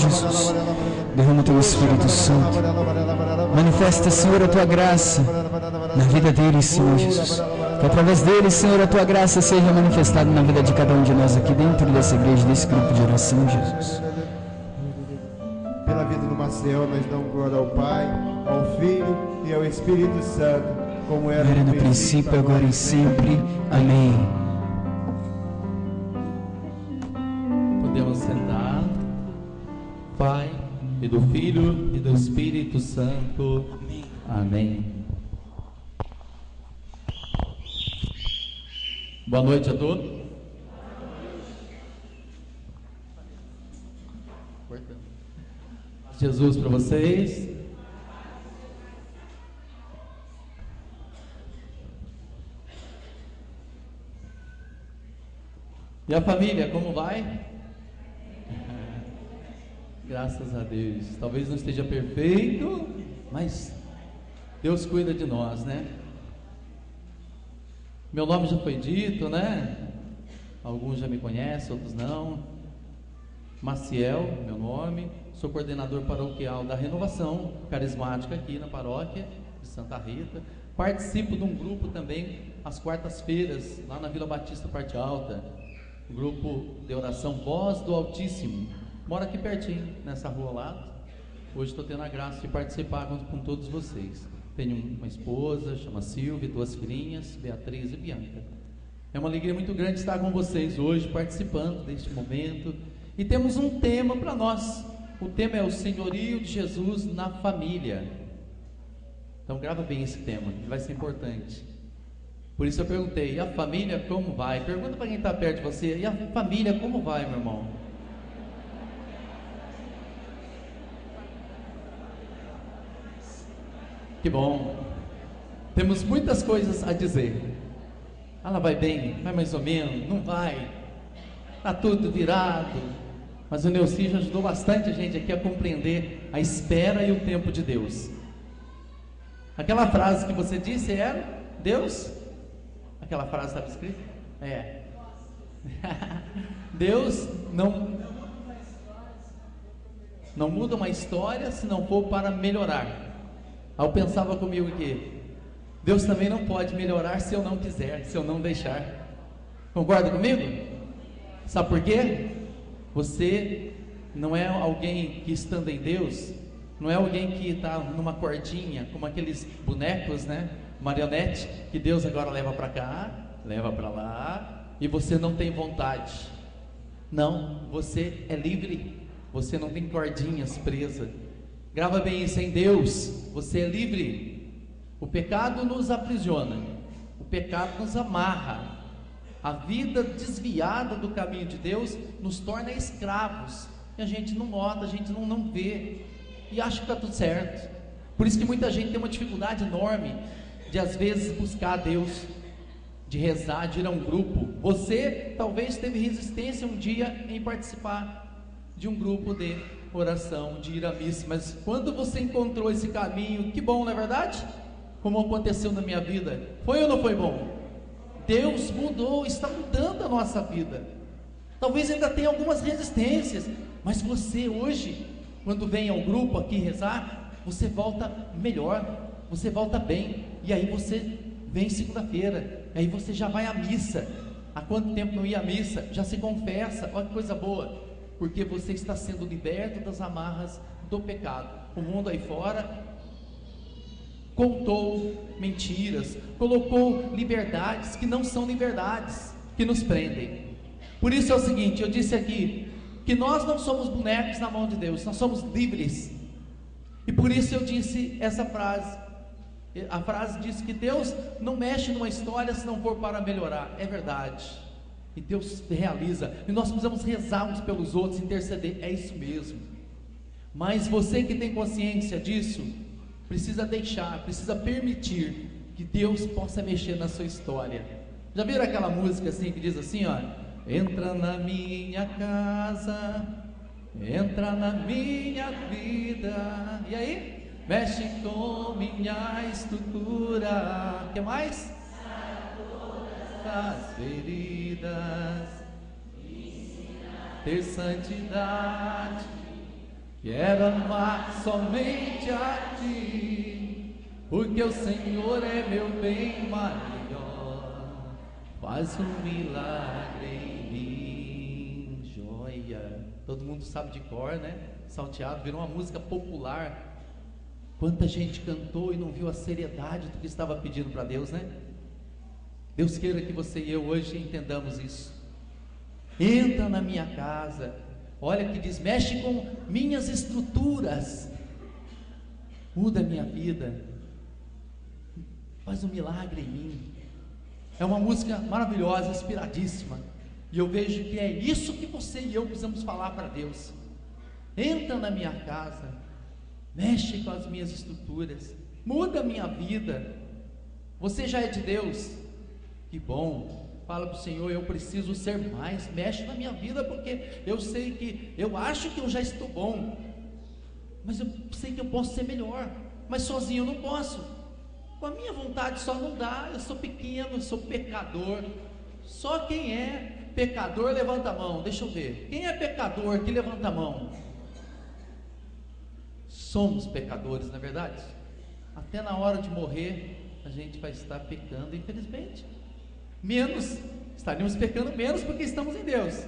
Jesus. Derrama o teu Espírito Santo. Manifesta, Senhor, a tua graça na vida deles, Senhor Jesus. Que através deles, Senhor, a tua graça seja manifestada na vida de cada um de nós aqui dentro dessa igreja, desse grupo de oração, Jesus. Pela vida do Maciel, nós damos glória ao Pai, ao Filho e ao Espírito Santo, como era no princípio, agora e sempre. Amém. Podemos sentar. Pai, e do Filho e do Espírito Santo. Amém. Boa noite a todos. Jesus para vocês. E a família, como vai? Graças a Deus. Talvez não esteja perfeito, mas Deus cuida de nós, né? Meu nome já foi dito, né? Alguns já me conhecem, outros não. Maciel, meu nome. Sou coordenador paroquial da Renovação Carismática aqui na paróquia de Santa Rita. Participo de um grupo também às quartas-feiras, lá na Vila Batista Parte Alta. Grupo de oração Voz do Altíssimo. Moro aqui pertinho, nessa rua ao lado. Hoje estou tendo a graça de participar com todos vocês. Tenho uma esposa, chama Silvia, 2 filhinhas, Beatriz e Bianca. É uma alegria muito grande estar com vocês hoje, participando deste momento. E temos um tema para nós. O tema é o senhorio de Jesus na família. Então grava bem esse tema, que vai ser importante. Por isso eu perguntei, e a família como vai? Pergunta para quem está perto de você, e a família como vai, meu irmão? Que bom. Temos muitas coisas a dizer. Ela vai bem, vai mais ou menos, não vai. Está tudo virado. Mas o Neuci já ajudou bastante a gente aqui a compreender a espera e o tempo de Deus. Aquela frase que você disse era Deus? Aquela frase estava escrita? É. Deus não muda uma história se não for para melhorar. Aí eu pensava comigo que Deus também não pode melhorar se eu não quiser, se eu não deixar. Concorda comigo? Sabe por quê? Você não é alguém que estando em Deus, não é alguém que está numa cordinha, como aqueles bonecos, né? Marionete, que Deus agora leva para cá, leva para lá, e você não tem vontade. Não, você é livre, você não tem cordinhas presas. Grava bem isso, em Deus você é livre. O pecado nos aprisiona, o pecado nos amarra. A vida desviada do caminho de Deus nos torna escravos, e a gente não nota, a gente não vê, e acha que está tudo certo. Por isso que muita gente tem uma dificuldade enorme de às vezes buscar a Deus, de rezar, de ir a um grupo. Você talvez teve resistência um dia em participar de um grupo de oração, de ir à missa, mas quando você encontrou esse caminho, que bom, não é verdade? Como aconteceu na minha vida, foi ou não foi bom? Deus mudou, está mudando a nossa vida. Talvez ainda tenha algumas resistências, mas você hoje, quando vem ao grupo aqui rezar, você volta melhor, você volta bem, e aí você vem segunda-feira, aí você já vai à missa. Há quanto tempo não ia à missa? Já se confessa, olha que coisa boa, porque você está sendo liberto das amarras do pecado. O mundo aí fora contou mentiras, colocou liberdades que não são liberdades, que nos prendem. Por isso é o seguinte, eu disse aqui, que nós não somos bonecos na mão de Deus, nós somos livres. E por isso eu disse essa frase. A frase diz que Deus não mexe numa história se não for para melhorar. É verdade. E Deus realiza, e nós precisamos rezar uns pelos outros, interceder, é isso mesmo. Mas você que tem consciência disso, precisa deixar, precisa permitir que Deus possa mexer na sua história. Já viram aquela música assim, que diz assim, ó: entra na minha casa, entra na minha vida, e aí? Mexe com minha estrutura, o que mais? Das feridas, ter santidade, Quero amar somente a Ti, porque o Senhor é meu bem maior. Faz um milagre em mim. Joia. Todo mundo sabe de cor, né? Salteado, virou uma música popular. Quanta gente cantou e não viu a seriedade do que estava pedindo para Deus, né? Deus queira que você e eu hoje entendamos isso. Entra na minha casa. Olha que diz, mexe com minhas estruturas, muda a minha vida, faz um milagre em mim. É uma música maravilhosa, inspiradíssima, e eu vejo que é isso que você e eu precisamos falar para Deus. Entra na minha casa, mexe com as minhas estruturas, muda a minha vida. Você já é de Deus? Que bom. Fala para o Senhor, eu preciso ser mais, mexe na minha vida, porque eu sei que, eu acho que eu já estou bom, mas eu sei que eu posso ser melhor, mas sozinho eu não posso, com a minha vontade só não dá, eu sou pequeno, eu sou pecador. Só quem é pecador levanta a mão, deixa eu ver, quem é pecador que levanta a mão? Somos pecadores, não é verdade? Até na hora de morrer, a gente vai estar pecando, infelizmente. Estaríamos pecando menos porque estamos em Deus,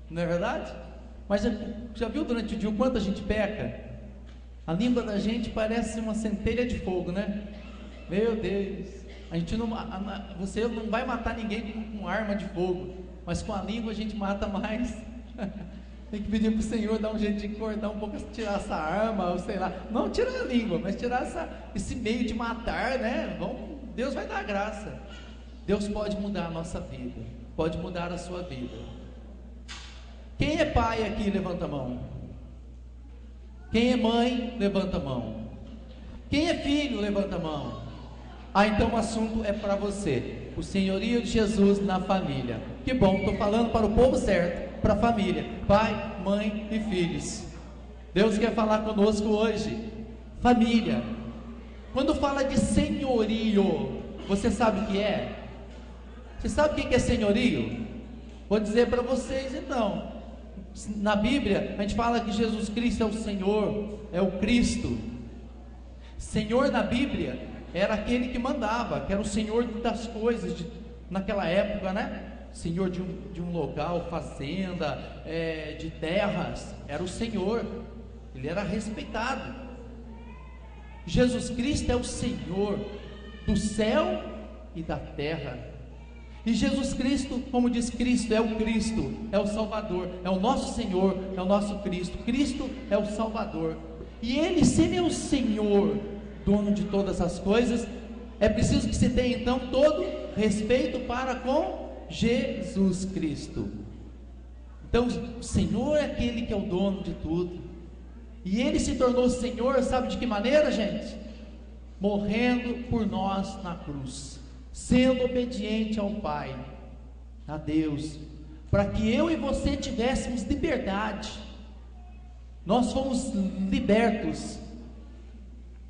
não é verdade? Mas já viu durante o dia o quanto a gente peca? A língua da gente parece uma centelha de fogo, né? Meu Deus, a gente não, você não vai matar ninguém com arma de fogo, mas com a língua a gente mata mais. Tem que pedir para o Senhor dar um jeito de cortar um pouco, tirar essa arma, ou sei lá, não tirar a língua, mas tirar esse meio de matar, né? Deus vai dar graça. Deus pode mudar a nossa vida, pode mudar a sua vida. Quem é pai aqui, levanta a mão. Quem é mãe, levanta a mão. Quem é filho, levanta a mão. Então o assunto é para você, o senhorio de Jesus na família. Que bom, estou falando para o povo certo, para a família, pai, mãe e filhos. Deus quer falar conosco hoje. Família. Quando fala de senhorio, você sabe o que é? Você sabe o que é senhorio? Vou dizer para vocês então. Na Bíblia a gente fala que Jesus Cristo é o Senhor, é o Cristo. Senhor na Bíblia era aquele que mandava, que era o Senhor das coisas naquela época, né? Senhor de um local, fazenda, de terras, era o Senhor, ele era respeitado. Jesus Cristo é o Senhor do céu e da terra. E Jesus Cristo, como diz Cristo, é o Salvador, é o nosso Senhor, é o nosso Cristo. Cristo é o Salvador. E Ele, se Ele é o Senhor, dono de todas as coisas, é preciso que se tenha então todo respeito para com Jesus Cristo. Então, o Senhor é aquele que é o dono de tudo. E Ele se tornou Senhor, sabe de que maneira, gente? Morrendo por nós na cruz, sendo obediente ao Pai, a Deus, para que eu e você tivéssemos liberdade. Nós fomos libertos.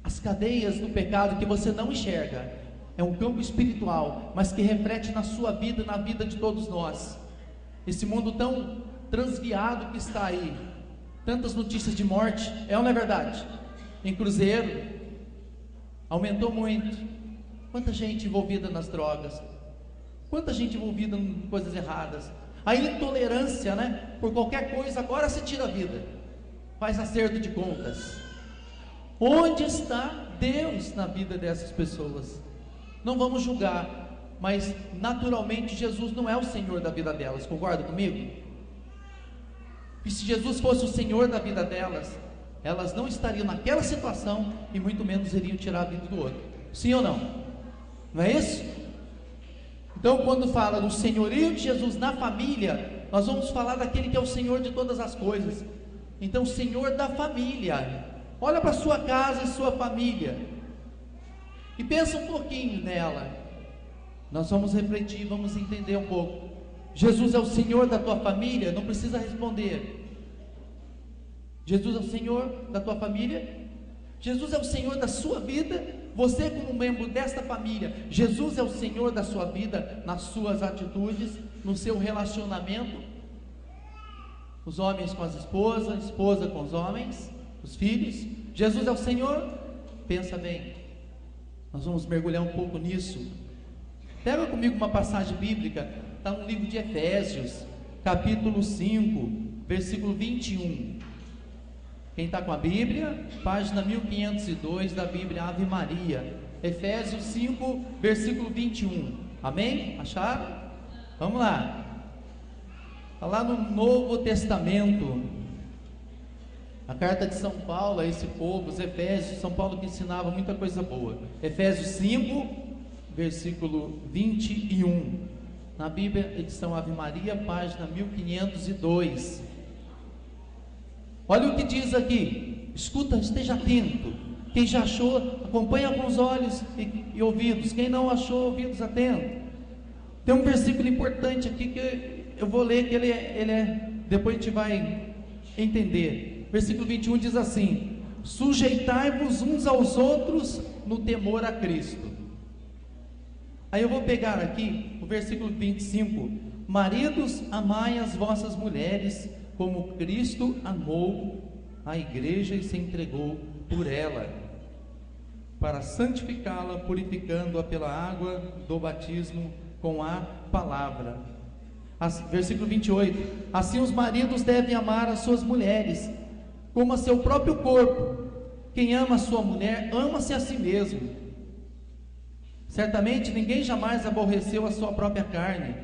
As cadeias do pecado que você não enxerga, é um campo espiritual, mas que reflete na sua vida e na vida de todos nós. Esse mundo tão transviado que está aí, tantas notícias de morte, é ou não é verdade? Em cruzeiro, aumentou muito. Quanta gente envolvida nas drogas, quanta gente envolvida em coisas erradas, a intolerância, né? Por qualquer coisa, agora se tira a vida, faz acerto de contas. Onde está Deus na vida dessas pessoas? Não vamos julgar, mas naturalmente Jesus não é o Senhor da vida delas, concorda comigo? E se Jesus fosse o Senhor da vida delas, elas não estariam naquela situação e muito menos iriam tirar a vida do outro. Sim ou não? Não é isso? Então, quando fala do senhorio de Jesus na família, nós vamos falar daquele que é o Senhor de todas as coisas. Então, Senhor da família. Olha para a sua casa e sua família e pensa um pouquinho nela. Nós vamos refletir, vamos entender um pouco. Jesus é o Senhor da tua família? Não precisa responder. Jesus é o Senhor da tua família? Jesus é o Senhor da sua vida? Você como membro desta família, Jesus é o Senhor da sua vida, nas suas atitudes, no seu relacionamento? Os homens com as esposas, esposa com os homens, os filhos. Jesus é o Senhor? Pensa bem. Nós vamos mergulhar um pouco nisso. Pega comigo uma passagem bíblica, está no livro de Efésios, capítulo 5, versículo 21. Quem está com a Bíblia, página 1502 da Bíblia Ave Maria. Efésios 5, versículo 21. Amém? Acharam? Vamos lá. Está lá no Novo Testamento. A carta de São Paulo a esse povo, os Efésios, São Paulo que ensinava muita coisa boa. Efésios 5, versículo 21. Na Bíblia, edição Ave Maria, página 1502. Olha o que diz aqui. Escuta, esteja atento. Quem já achou, acompanha com os olhos e ouvidos. Quem não achou, ouvidos atentos. Tem um versículo importante aqui que eu vou ler, que ele é depois a gente vai entender. Versículo 21 diz assim: sujeitai-vos uns aos outros no temor a Cristo. Aí eu vou pegar aqui o versículo 25: maridos, amai as vossas mulheres, como Cristo amou a igreja e se entregou por ela, para santificá-la, purificando-a pela água do batismo com a palavra. Versículo 28: assim os maridos devem amar as suas mulheres como a seu próprio corpo. Quem ama a sua mulher, ama-se a si mesmo. Certamente ninguém jamais aborreceu a sua própria carne.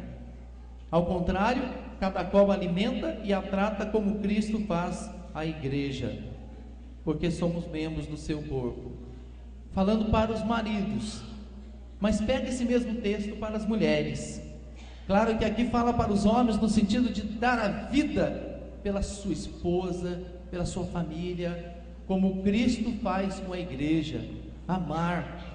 Ao contrário, cada qual alimenta e a trata como Cristo faz a igreja, porque somos membros do seu corpo. Falando para os maridos, mas pega esse mesmo texto para as mulheres. Claro que aqui fala para os homens no sentido de dar a vida pela sua esposa, pela sua família, como Cristo faz com a igreja, amar.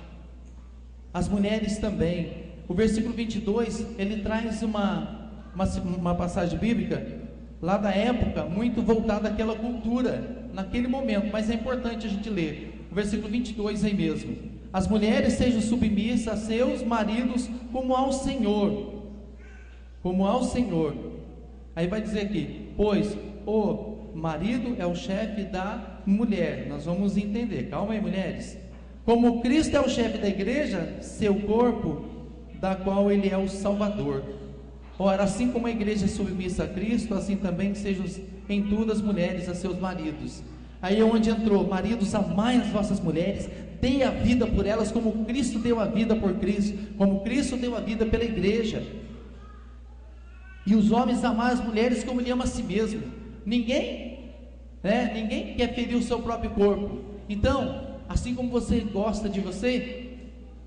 As mulheres também. O versículo 22, ele traz uma passagem bíblica, lá da época, muito voltada àquela cultura, naquele momento, mas é importante a gente ler. O versículo 22 aí mesmo: as mulheres sejam submissas a seus maridos como ao Senhor. Como ao Senhor. Aí vai dizer aqui: pois o marido é o chefe da mulher. Nós vamos entender, calma aí, mulheres. Como Cristo é o chefe da igreja, seu corpo, da qual ele é o Salvador. Ora, assim como a igreja é submissa a Cristo, assim também sejam em tudo as mulheres a seus maridos. Aí é onde entrou: maridos, amai as vossas mulheres, dê a vida por elas, como Cristo deu a vida por Cristo, como Cristo deu a vida pela igreja. E os homens amar as mulheres como ele ama a si mesmo. Ninguém quer ferir o seu próprio corpo. Então, assim como você gosta de você,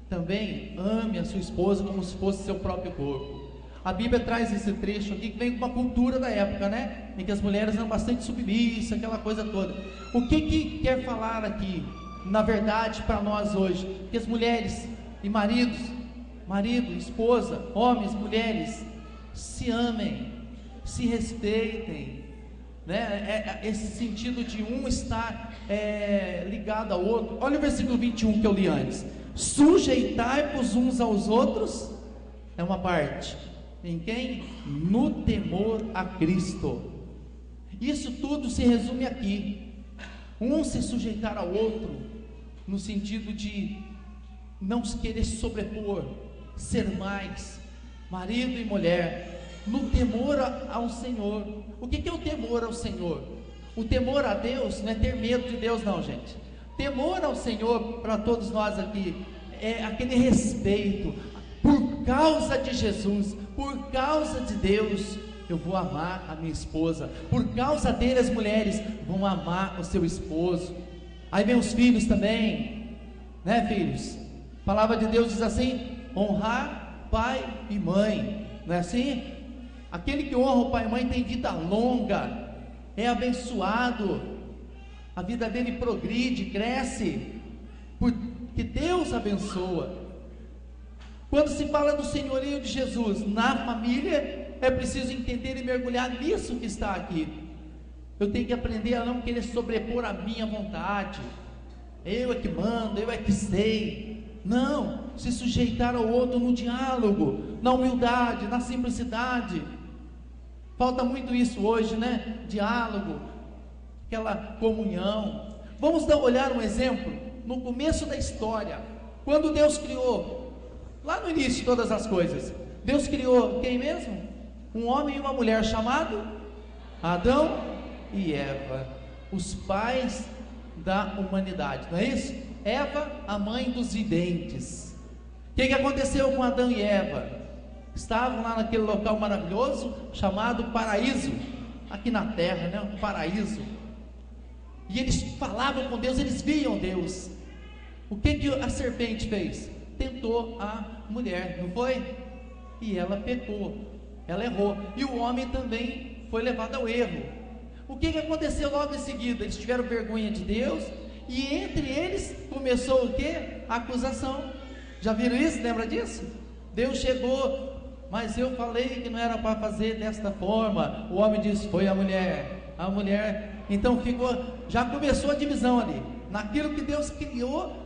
também ame a sua esposa como se fosse seu próprio corpo. A Bíblia traz esse trecho aqui que vem de uma cultura da época, né? Em que as mulheres eram bastante submissas, aquela coisa toda. O que quer falar aqui, na verdade, para nós hoje? Que as mulheres e marido, esposa, homens, mulheres, se amem, se respeitem, né? Esse sentido de um estar ligado ao outro. Olha o versículo 21 que eu li antes: sujeitai-vos uns aos outros, é uma parte, em quem? No temor a Cristo. Isso tudo se resume aqui: um se sujeitar ao outro, no sentido de não se querer sobrepor, ser mais, marido e mulher, no temor ao Senhor. O que é o temor ao Senhor? O temor a Deus não é ter medo de Deus, não, gente. Temor ao Senhor, para todos nós aqui, é aquele respeito. Por causa de Jesus, por causa de Deus, eu vou amar a minha esposa. Por causa dele, as mulheres vão amar o seu esposo. Aí vem os filhos também, né, filhos? A palavra de Deus diz assim: honrar pai e mãe, não é assim? Aquele que honra o pai e mãe tem vida longa, é abençoado, a vida dele progride, cresce, porque Deus abençoa. Quando se fala do senhorio de Jesus na família, é preciso entender e mergulhar nisso que está aqui. Eu tenho que aprender a não querer sobrepor a minha vontade. Eu é que mando, eu é que sei. Não, se sujeitar ao outro no diálogo, na humildade, na simplicidade. Falta muito isso hoje, né? Diálogo, aquela comunhão. Vamos olhar um exemplo no começo da história, quando Deus criou, lá no início de todas as coisas, Deus criou quem mesmo? Um homem e uma mulher, chamado Adão e Eva, os pais da humanidade, não é isso? Eva, a mãe dos viventes. O que aconteceu com Adão e Eva? Estavam lá naquele local maravilhoso chamado paraíso, aqui na terra, né? Um paraíso. E eles falavam com Deus, eles viam Deus. O que a serpente fez? Tentou a mulher, não foi? E ela pecou, ela errou. E o homem também foi levado ao erro. O que aconteceu logo em seguida? Eles tiveram vergonha de Deus, e entre eles começou o quê? A acusação. Já viram isso? Lembra disso? Deus chegou, mas eu falei que não era para fazer desta forma. O homem disse, foi a mulher. A mulher, então já começou a divisão ali. Naquilo que Deus criou,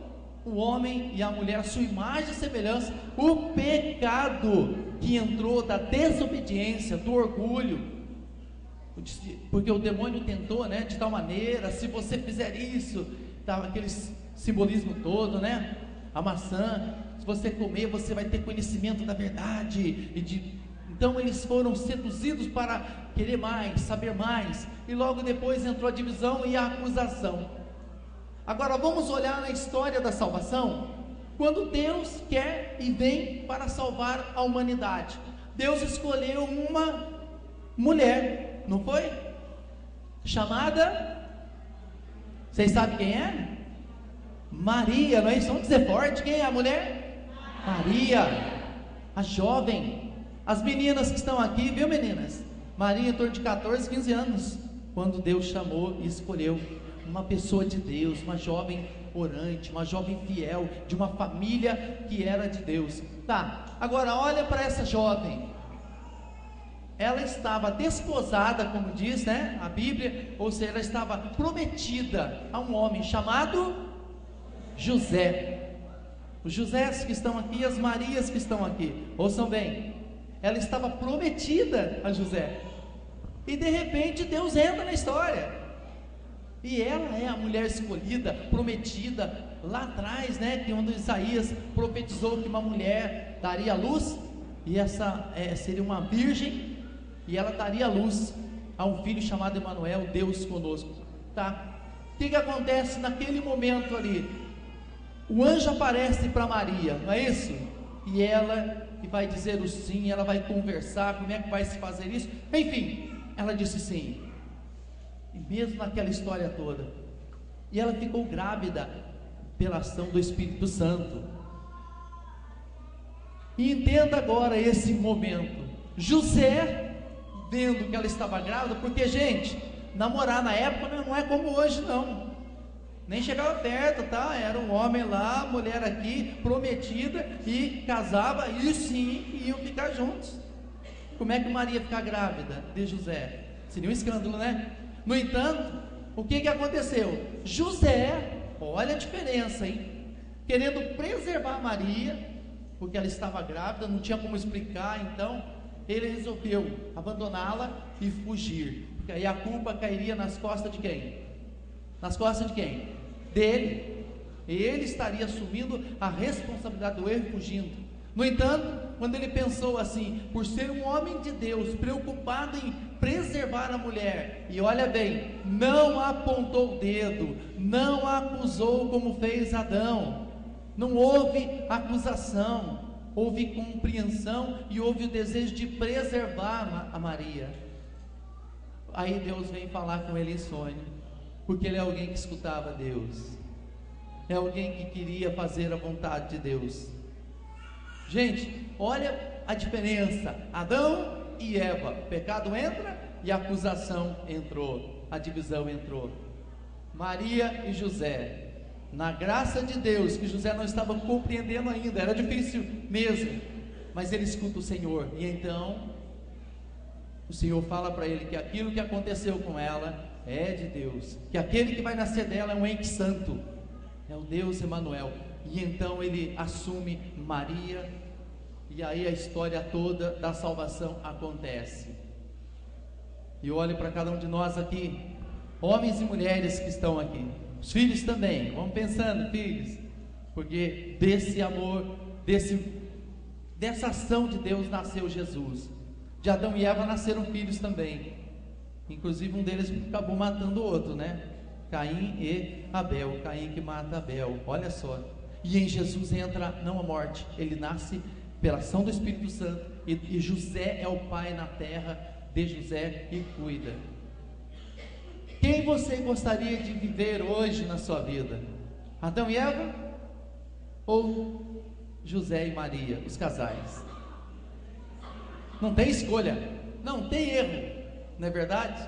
o homem e a mulher, a sua imagem e semelhança, o pecado que entrou da desobediência, do orgulho, porque o demônio tentou, né, de tal maneira, se você fizer isso, tá, aquele simbolismo todo, né, a maçã, se você comer, você vai ter conhecimento da verdade, então eles foram seduzidos para querer mais, saber mais, e logo depois entrou a divisão e a acusação. Agora vamos olhar na história da salvação, quando Deus quer e vem para salvar a humanidade. Deus escolheu uma mulher, não foi? Chamada, vocês sabem quem é? Maria, não é isso? Vamos dizer forte, quem é a mulher? Maria, a jovem. As meninas que estão aqui, viu meninas? Maria em torno de 14, 15 anos, quando Deus chamou e escolheu uma pessoa de Deus, uma jovem orante, uma jovem fiel, de uma família que era de Deus. Tá, agora olha para essa jovem. Ela estava desposada, como diz, né, a Bíblia, ou seja, ela estava prometida a um homem chamado José. Os Josés que estão aqui, as Marias que estão aqui, ouçam bem, ela estava prometida a José, e de repente Deus entra na história, e ela é a mulher escolhida, prometida, lá atrás, né, que quando Isaías profetizou que uma mulher daria à luz, e essa seria uma virgem, e ela daria à luz a um filho chamado Emanuel, Deus conosco, tá? O que acontece naquele momento ali? O anjo aparece para Maria, não é isso? E ela que vai dizer o sim, ela vai conversar, como é que vai se fazer isso, enfim, ela disse sim, e mesmo naquela história toda, e ela ficou grávida pela ação do Espírito Santo. E entenda agora esse momento. José, vendo que ela estava grávida, porque gente, namorar na época não é como hoje não, nem chegava perto, tá? Era um homem lá, mulher aqui, prometida, e casava, e sim, iam ficar juntos. Como é que Maria ficar grávida de José? Seria um escândalo, né? No entanto, o que aconteceu? José, olha a diferença, hein? Querendo preservar Maria, porque ela estava grávida, não tinha como explicar, então ele resolveu abandoná-la e fugir, porque aí a culpa cairia nas costas de quem? Nas costas de quem? Dele. Ele estaria assumindo a responsabilidade do erro e fugindo. No entanto, quando ele pensou assim, por ser um homem de Deus, preocupado em preservar a mulher, e olha bem, não apontou o dedo, não a acusou como fez Adão, não houve acusação, houve compreensão e houve o desejo de preservar a Maria. Aí Deus vem falar com ele em sonho, porque ele é alguém que escutava Deus, é alguém que queria fazer a vontade de Deus. Gente, olha a diferença, Adão e Eva, o pecado entra e a acusação entrou, a divisão entrou. Maria e José, na graça de Deus, que José não estava compreendendo ainda, era difícil mesmo, mas ele escuta o Senhor, e então o Senhor fala para ele que aquilo que aconteceu com ela é de Deus, que aquele que vai nascer dela é um ente santo, é o Deus Emanuel. E então ele assume Maria, e aí a história toda da salvação acontece. E olhe para cada um de nós aqui, homens e mulheres que estão aqui, os filhos também, vamos pensando, filhos, porque desse amor, dessa ação de Deus nasceu Jesus. De Adão e Eva nasceram filhos também, inclusive um deles acabou matando o outro, né? Caim e Abel, Caim que mata Abel, olha só. E em Jesus entra não a morte, ele nasce pela ação do Espírito Santo, e José é o pai na terra de José e cuida. Quem você gostaria de viver hoje na sua vida? Adão e Eva? Ou José e Maria, os casais? Não tem escolha, não tem erro, não é verdade?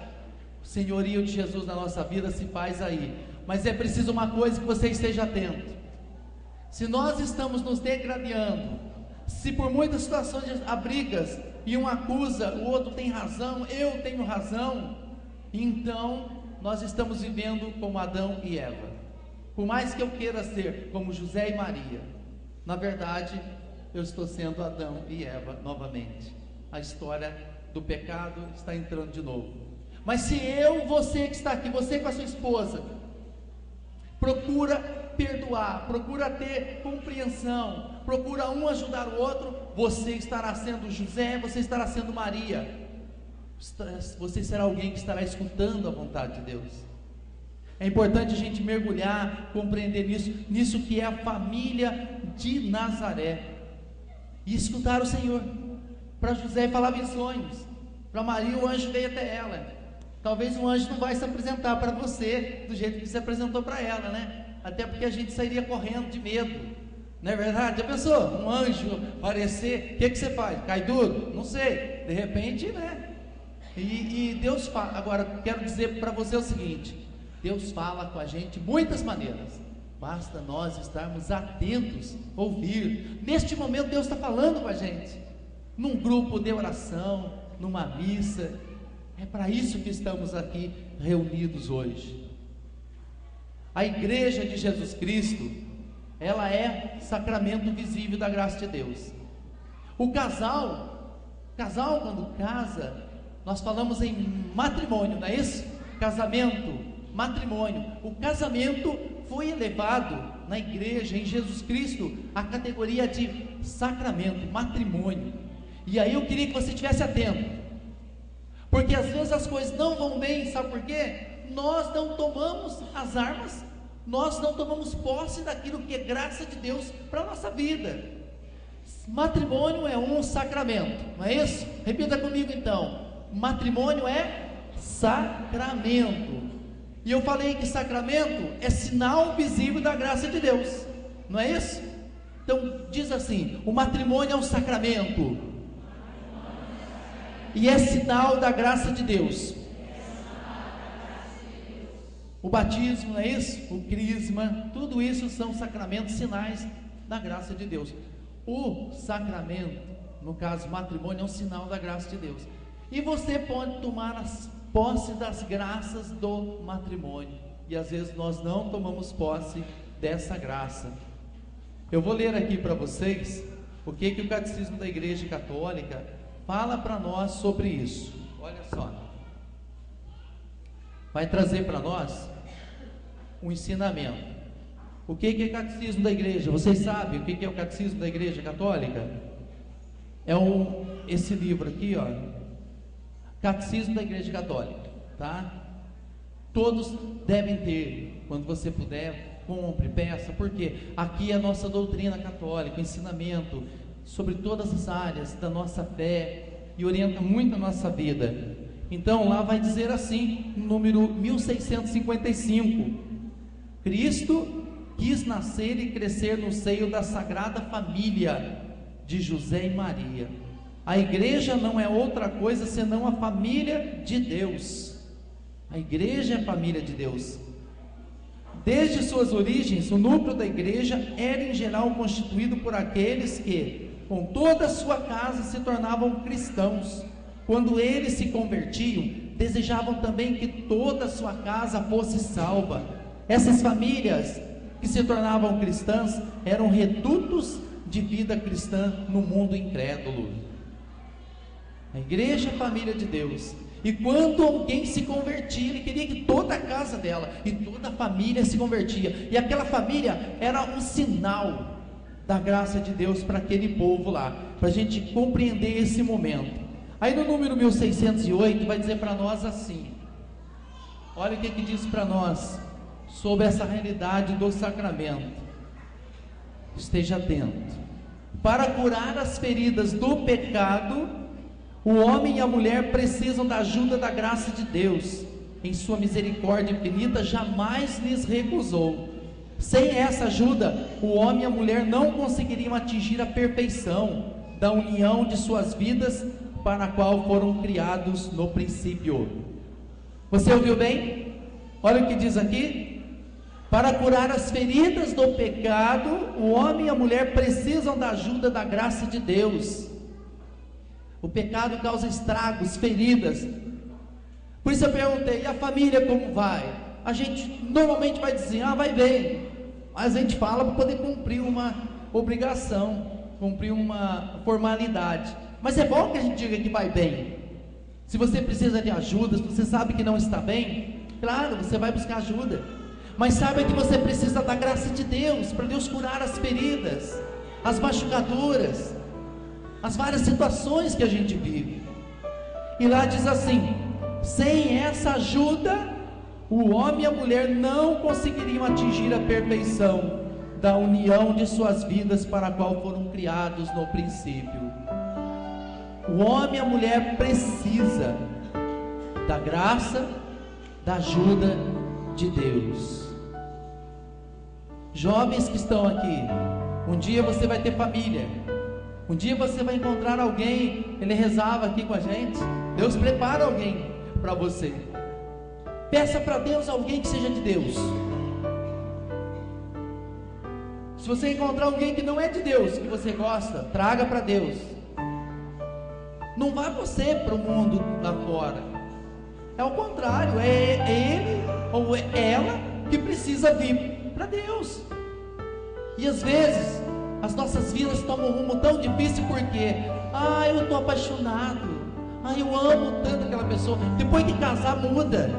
O senhorio de Jesus na nossa vida se faz aí, mas é preciso uma coisa, que você esteja atento. Se nós estamos nos degradando, se por muitas situações há brigas, e um acusa, o outro tem razão, eu tenho razão, então nós estamos vivendo como Adão e Eva. Por mais que eu queira ser como José e Maria, na verdade eu estou sendo Adão e Eva novamente. A história do pecado está entrando de novo. Mas se você que está aqui, você com a sua esposa, procura perdoar, procura ter compreensão, procura um ajudar o outro, você estará sendo José, você estará sendo Maria, você será alguém que estará escutando a vontade de Deus. É importante a gente mergulhar, compreender nisso que é a família de Nazaré, e escutar o Senhor. Para José falava em sonhos, para Maria o anjo veio até ela. Talvez um anjo não vai se apresentar para você do jeito que se apresentou para ela, né? Até porque a gente sairia correndo de medo, não é verdade? Já pensou? Um anjo aparecer, o que você faz? Cai duro? Não sei, de repente, né? E Deus fala. Agora, quero dizer para você o seguinte: Deus fala com a gente de muitas maneiras, basta nós estarmos atentos, ouvir. Neste momento Deus está falando com a gente, num grupo de oração, numa missa. É para isso que estamos aqui reunidos hoje. A igreja de Jesus Cristo, ela é sacramento visível da graça de Deus. O casal quando casa, nós falamos em matrimônio, não é isso? Casamento, matrimônio. O casamento foi elevado na igreja, em Jesus Cristo, à categoria de sacramento, matrimônio. E aí eu queria que você estivesse atento, porque às vezes as coisas não vão bem, sabe por quê? Nós não tomamos as armas, nós não tomamos posse daquilo que é graça de Deus para a nossa vida. Matrimônio é um sacramento, não é isso? Repita comigo então: matrimônio é sacramento. E eu falei que sacramento é sinal visível da graça de Deus, não é isso? Então diz assim: o matrimônio é um sacramento e é sinal da graça de Deus. O batismo, não é isso? O crisma, tudo isso são sacramentos, sinais da graça de Deus. O sacramento, no caso matrimônio, é um sinal da graça de Deus. E você pode tomar as posse das graças do matrimônio, e às vezes nós não tomamos posse dessa graça. Eu vou ler aqui para vocês o que o Catecismo da Igreja Católica fala para nós sobre isso. Olha só, vai trazer para nós um ensinamento. O que é Catecismo da Igreja? Vocês sabem o que é o Catecismo da Igreja Católica? É esse livro aqui, ó, Catecismo da Igreja Católica, tá? Todos devem ter, quando você puder, compre, peça, porque aqui é a nossa doutrina católica, o ensinamento sobre todas as áreas da nossa fé, e orienta muito a nossa vida. Então lá vai dizer assim, número 1655: Cristo quis nascer e crescer no seio da Sagrada Família de José e Maria. A igreja não é outra coisa senão a família de Deus. A igreja é a família de Deus. Desde suas origens, o núcleo da igreja era em geral constituído por aqueles que, com toda a sua casa, se tornavam cristãos. Quando eles se convertiam, desejavam também que toda a sua casa fosse salva. Essas famílias que se tornavam cristãs eram redutos de vida cristã no mundo incrédulo. A igreja é a família de Deus, E quando alguém se convertia, ele queria que toda a casa dela e toda a família se convertia. E aquela família era um sinal da graça de Deus para aquele povo lá, para a gente compreender esse momento. Aí no número 1608 vai dizer para nós assim, olha o que diz para nós sobre essa realidade do sacramento. Esteja atento. Para curar as feridas do pecado, o homem e a mulher precisam da ajuda da graça de Deus. Em sua misericórdia infinita, jamais lhes recusou. Sem essa ajuda, o homem e a mulher não conseguiriam atingir a perfeição da união de suas vidas, para a qual foram criados no princípio. Você ouviu bem? Olha o que diz aqui. Para curar as feridas do pecado, o homem e a mulher precisam da ajuda da graça de Deus. O pecado causa estragos, feridas. Por isso eu perguntei, e a família como vai? A gente normalmente vai dizer, vai bem. Mas a gente fala para poder cumprir uma obrigação, cumprir uma formalidade. Mas é bom que a gente diga que vai bem. Se você precisa de ajuda, se você sabe que não está bem, claro, você vai buscar ajuda. Mas saiba que você precisa da graça de Deus, para Deus curar as feridas, as machucaduras, as várias situações que a gente vive. E lá diz assim: sem essa ajuda, o homem e a mulher não conseguiriam atingir a perfeição da união de suas vidas, para a qual foram criados no princípio. O homem e a mulher precisa da graça, da ajuda de Deus. Jovens que estão aqui, um dia você vai ter família, um dia você vai encontrar alguém. Ele rezava aqui com a gente, Deus prepara alguém para você. Peça para Deus alguém que seja de Deus. Se você encontrar alguém que não é de Deus, que você gosta, traga para Deus. Não vá você para o mundo lá fora. É o contrário, é ele ou é ela que precisa vir para Deus. E às vezes as nossas vidas tomam um rumo tão difícil porque eu estou apaixonado, eu amo tanto aquela pessoa. Depois de casar muda.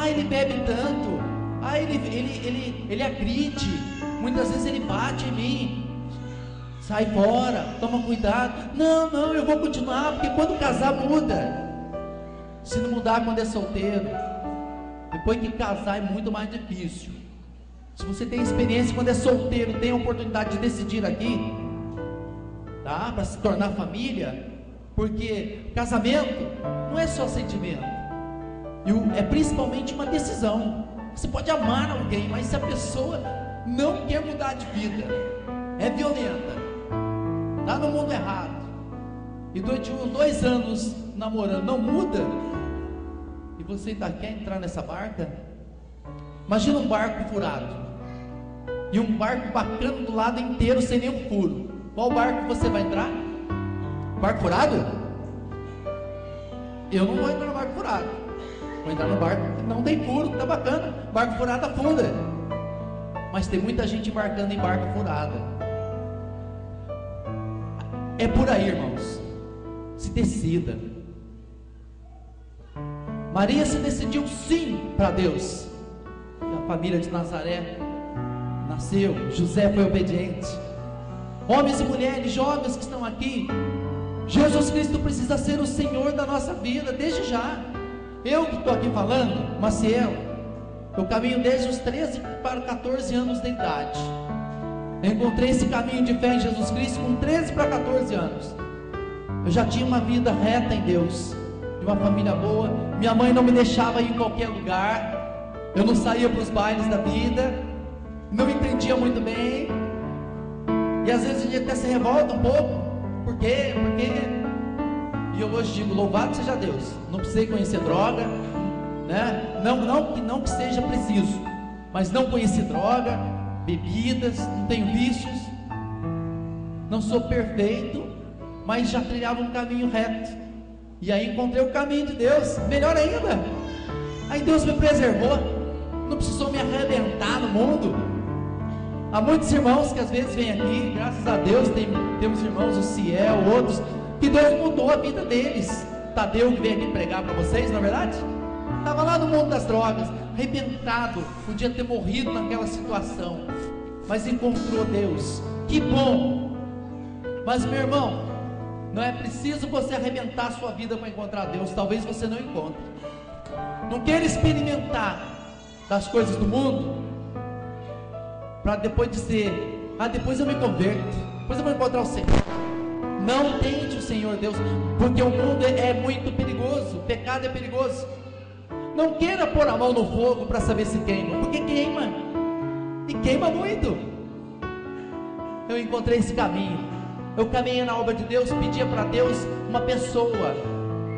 Ele bebe tanto, ele agride, muitas vezes ele bate em mim. Sai fora, toma cuidado. Não, eu vou continuar, porque quando casar muda. Se não mudar quando é solteiro, depois que casar é muito mais difícil. Se você tem experiência quando é solteiro, tem a oportunidade de decidir aqui, tá? Para se tornar família, porque casamento não é só sentimento, é principalmente uma decisão. Você pode amar alguém, mas se a pessoa não quer mudar de vida, é violenta, está no mundo errado, e durante 2 anos namorando não muda, e você ainda quer entrar nessa barca? Imagina um barco furado, e um barco bacana do lado inteiro sem nenhum furo. Qual barco você vai entrar? Barco furado? Eu não vou entrar no barco furado, vou entrar no barco que não tem furo, tá bacana. Barco furado afunda. Mas tem muita gente embarcando em barco furada. É por aí, irmãos. Se decida. Maria se decidiu sim para Deus. E a família de Nazaré nasceu. José foi obediente. Homens e mulheres, jovens que estão aqui, Jesus Cristo precisa ser o Senhor da nossa vida desde já. Eu que estou aqui falando, Maciel, eu caminho desde os 13 para 14 anos de idade. Eu encontrei esse caminho de fé em Jesus Cristo com 13 para 14 anos. Eu já tinha uma vida reta em Deus, de uma família boa. Minha mãe não me deixava ir em qualquer lugar. Eu não saía para os bailes da vida, não entendia muito bem. E às vezes a gente até se revolta um pouco. Por quê? E eu hoje digo, louvado seja Deus. Não precisei conhecer droga, né? Não que seja preciso, mas não conheci droga, bebidas, não tenho vícios. Não sou perfeito, mas já trilhava um caminho reto. E aí encontrei o caminho de Deus, melhor ainda. Aí Deus me preservou, não precisou me arrebentar no mundo. Há muitos irmãos que às vezes vêm aqui, graças a Deus, temos irmãos, o Ciel, outros, que Deus mudou a vida deles. Tadeu que veio aqui pregar para vocês, não é verdade? Estava lá no mundo das drogas, arrebentado, podia ter morrido naquela situação, mas encontrou Deus. Que bom! Mas meu irmão, não é preciso você arrebentar a sua vida para encontrar Deus. Talvez você não encontre. Não queira experimentar das coisas do mundo para depois dizer: ah, depois eu me converto, depois eu vou encontrar o Senhor. Não tente o Senhor Deus, porque o mundo é muito perigoso, o pecado é perigoso. Não queira pôr a mão no fogo para saber se queima, porque queima, e queima muito. Eu encontrei esse caminho. Eu caminhei na obra de Deus, pedia para Deus uma pessoa,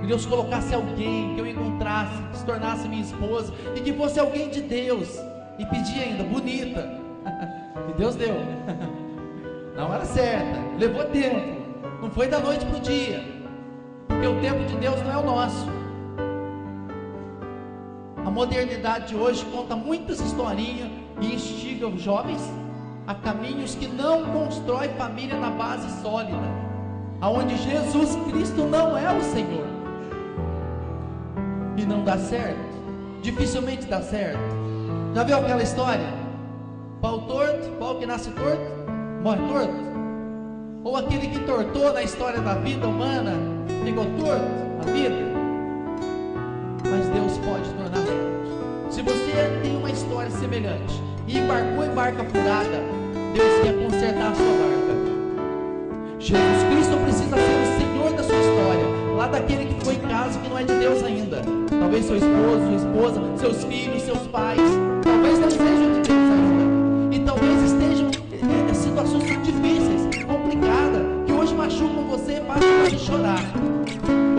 que Deus colocasse alguém, que eu encontrasse, que se tornasse minha esposa, e que fosse alguém de Deus, e pedi ainda, bonita, e Deus deu, na hora certa, levou tempo, não foi da noite para o dia, porque o tempo de Deus não é o nosso. A modernidade de hoje conta muitas historinhas e instiga os jovens a caminhos que não constrói família na base sólida, aonde Jesus Cristo não é o Senhor, e não dá certo, dificilmente dá certo. Já viu aquela história? Pau torto, pau que nasce torto, morre torto? Ou aquele que tortou na história da vida humana, ficou torto a vida? Mas Deus pode tornar certo. Se você tem uma história semelhante e embarcou em barca furada, Deus quer consertar a sua barca. Jesus Cristo precisa ser o Senhor da sua história, lá daquele que ficou em casa, que não é de Deus ainda. Talvez seu esposo, sua esposa, seus filhos, seus pais, talvez não sejam de Deus ainda, e talvez estejam em situações muito difíceis, complicadas, que hoje machucam você e fazem você chorar.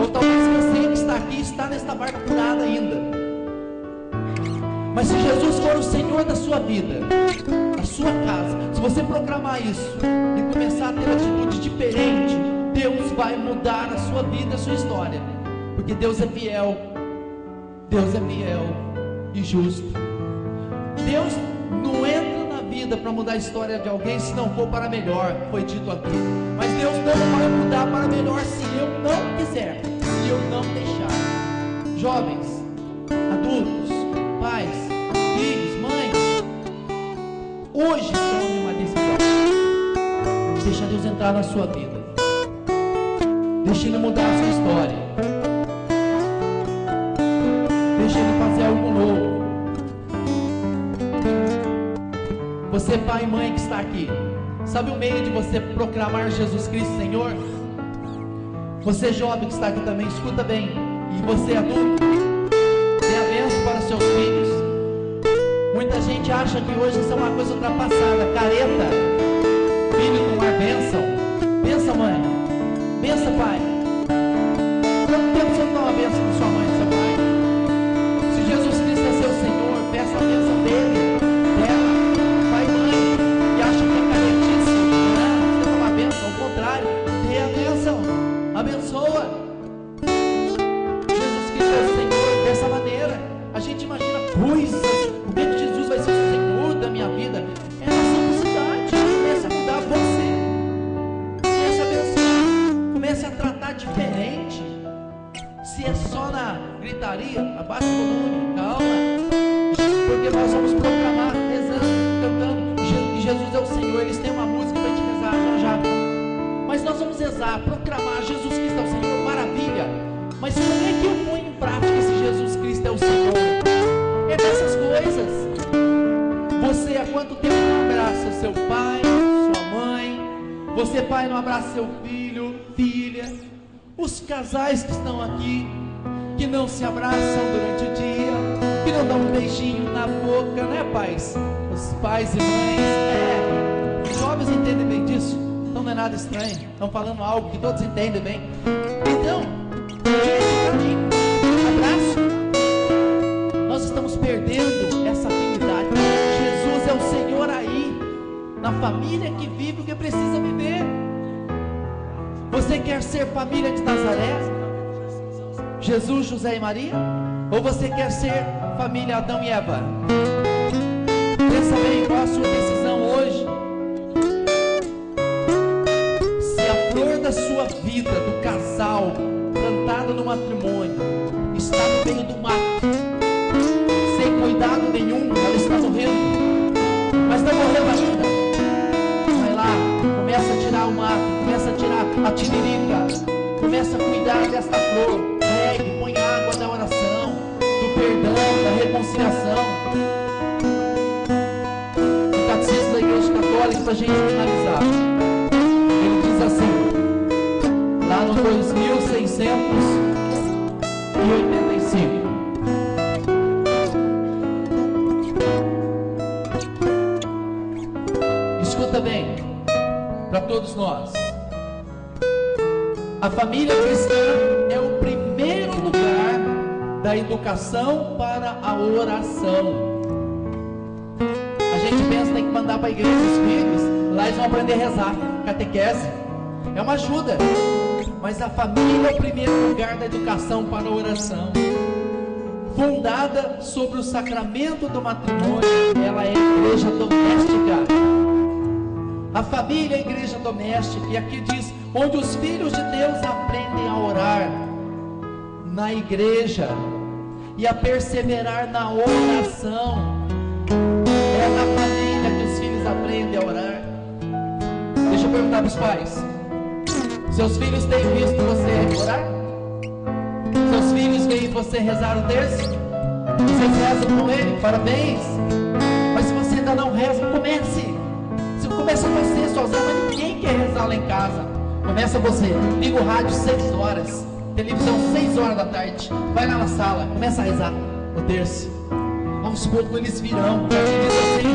Ou talvez você que está aqui está nesta barca furada ainda. Mas se Jesus for o Senhor da sua vida, da sua casa, se você proclamar isso e começar a ter atitude diferente, Deus vai mudar a sua vida, a sua história, porque Deus é fiel e justo. Deus não entra na vida para mudar a história de alguém se não for para melhor, foi dito aqui. Mas Deus não vai mudar para melhor se eu não quiser, se eu não deixar. Jovens, adultos, pais, filhos, mães, hoje tome uma decisão. Deixa Deus entrar na sua vida, deixa Ele mudar a sua história, deixa Ele fazer algo novo. Você pai e mãe que está aqui, sabe o meio de você proclamar Jesus Cristo Senhor? Você jovem que está aqui também, escuta bem. E você adulto, dê a bênção para seus filhos. Muita gente acha que hoje isso é uma coisa ultrapassada, careta. Filho não é bênção. Benção mãe, benção pai. Quanto tempo você não dá uma bênção para sua mãe e seu pai? Se Jesus Cristo é seu Senhor, peça a bênção dele, dela, pai e mãe, e acha que é caretice, não, você dá uma bênção, ao contrário, dê a bênção, abençoa. Jesus Cristo é o Senhor dessa maneira. A gente imagina coisas, como é que Jesus vai ser o Senhor da minha vida? É na simplicidade. Comece a mudar você, comece a abençoar, comece a tratar diferente. Se é só na gritaria, abaixa o volume, calma, porque nós vamos proclamar, rezando, cantando, que Jesus é o Senhor. Eles têm uma música para te rezar já. Mas nós vamos rezar, proclamar Jesus Cristo é o Senhor, maravilha. Mas como é que eu ponho em prática esse Jesus Cristo é o Senhor? É dessas coisas. Você há quanto tempo não abraça o seu pai, sua mãe? Você pai não abraça seu filho, filha? Os casais que estão aqui, que não se abraçam durante o dia, que não dão um beijinho na boca, né pais? Os pais e mães, os jovens entendem bem disso, então não é nada estranho, estão falando algo que todos entendem bem. Então, abraço, nós estamos perdendo essa afinidade. Jesus é o Senhor aí, na família que vive o que precisa viver. Você quer ser família de Nazaré? Jesus, José e Maria? Ou você quer ser família Adão e Eva? Pensa bem, qual a sua decisão hoje? Se a flor da sua vida, do casal, plantada no matrimônio, a tiririca. Começa a cuidar desta flor. Regue, põe água da oração, do perdão, da reconciliação. O Catecismo da Igreja Católica, para a gente finalizar, ele diz assim, lá no 2685, escuta bem, para todos nós, a família cristã é o primeiro lugar da educação para a oração. A gente pensa que tem que mandar para a igreja os filhos, lá eles vão aprender a rezar, catequese, é uma ajuda. Mas a família é o primeiro lugar da educação para a oração. Fundada sobre o sacramento do matrimônio, ela é a igreja doméstica. A família é a igreja doméstica. E aqui diz, onde os filhos de Deus aprendem a orar na igreja e a perseverar na oração. É na família que os filhos aprendem a orar. Deixa eu perguntar para os pais. Seus filhos têm visto você orar? Seus filhos veem você rezar o terço? Vocês rezam com ele? Parabéns! Mas se você ainda não reza, comece! Se começa você sozinho, mas ninguém quer rezar lá em casa. Começa você, liga o rádio 6 horas, televisão 6 horas da tarde, vai lá na sala, começa a rezar o terço. Aos poucos eles virão. Aqui diz assim,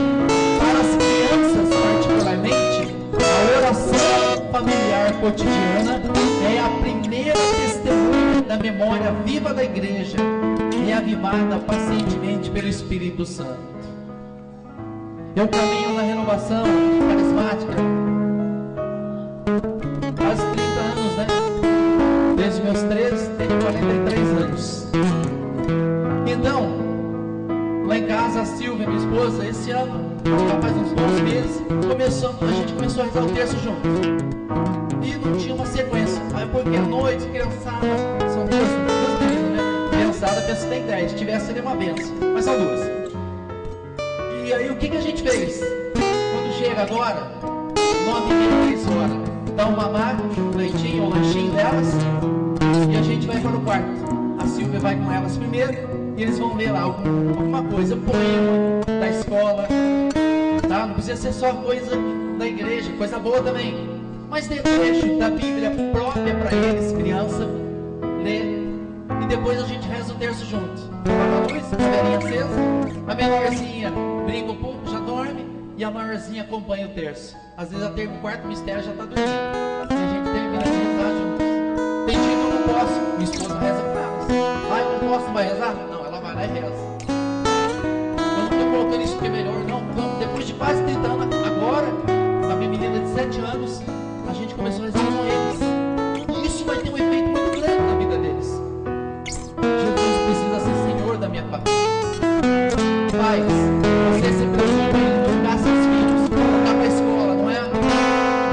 para as crianças particularmente, a oração familiar cotidiana é a primeira testemunha da memória viva da igreja, reavivada pacientemente pelo Espírito Santo. Eu caminho na renovação carismática quase 30 anos, né? Desde meus 13, tenho 43 anos. Então, lá em casa, a Silvia, minha esposa, esse ano, já faz uns 12 meses, a gente começou a rezar o terço junto. E não tinha uma sequência. Aí porque à noite, criançada, são duas meninas, né? Criançada, pensa que tem 10, se tivesse seria uma benção, mas são duas. E aí o que a gente fez? Quando chega agora, 9h30, 10 horas, dá um mamar, um leitinho, um lanchinho delas, e a gente vai para o quarto. A Silvia vai com elas primeiro, e eles vão ler lá alguma coisa, poema da escola, tá? Não precisa ser só coisa da igreja, coisa boa também. Mas tem trecho da Bíblia própria para eles, criança, ler. E depois a gente reza o terço junto. Apaga a luz, a velhinha acesa, a menorzinha brinca um pouco, já dorme, e a maiorzinha acompanha o terço. Às vezes até o quarto mistério já está dormindo. E a gente termina de rezar juntos. Tem dia que eu não posso, minha esposa reza com elas. Ah, eu não posso, vai rezar? Não, ela vai lá e reza. Eu não estou colocando isso porque é melhor, não. Depois de quase 30 anos, agora, a minha menina de 7 anos, a gente começou a rezar com eles. E isso vai ter um efeito muito grande na vida deles. Jesus precisa ser Senhor da minha família. Pais, você se preocupa em educar seus filhos, colocar para a escola, não é?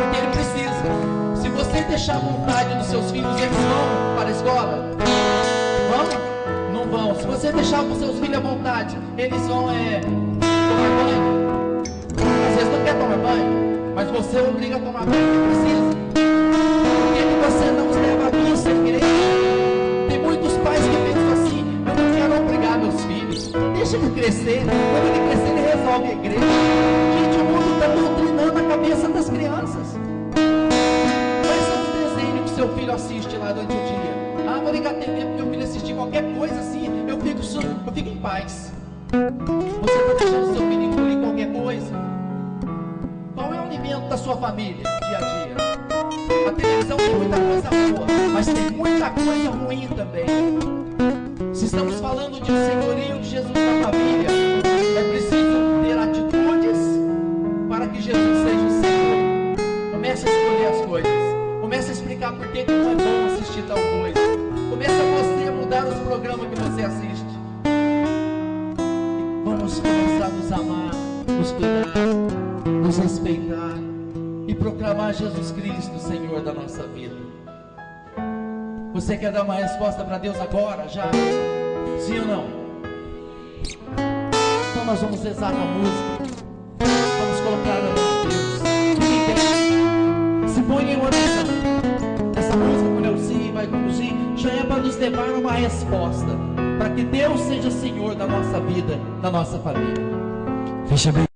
Porque ele precisa. Se você deixar a vontade dos seus filhos, eles vão para a escola? Vão? Não vão. Se você deixar os seus filhos à vontade, eles vão tomar banho. Às vezes não quer tomar banho, mas você obriga a tomar banho, porque precisa. Por que você não os leva à missa, à igreja? Tem muitos pais que pensam assim, eu não quero obrigar meus filhos, deixa ele crescer, quando ele crescer ele resolve a igreja. Gente, o mundo está doutrinando a cabeça das crianças. Presta no desenho que seu filho assiste lá durante o dia. Ah, vou ligar a TV porque meu filho assistir qualquer coisa assim, eu fico em paz. Você está deixando seu filho engolir qualquer coisa? Qual é o alimento da sua família, dia a dia? A televisão tem muita coisa boa, mas tem muita coisa ruim também. Se estamos falando de um senhorio de Jesus na família, é preciso ter atitudes para que Jesus seja o Senhor. Comece a escolher as coisas. Comece a explicar por que não é bom assistir tal coisa. Comece você a mudar os programas que você assiste. Vamos começar a nos amar, nos cuidar, nos respeitar e proclamar Jesus Cristo, Senhor da nossa vida. Você quer dar uma resposta para Deus agora, já? Sim ou não? Então nós vamos rezar com a música. Vamos colocar na mão de Deus. Quem quer? Se põe em oração. Deus, e já é para nos levar a uma resposta, para que Deus seja Senhor da nossa vida, da nossa família. Fecha bem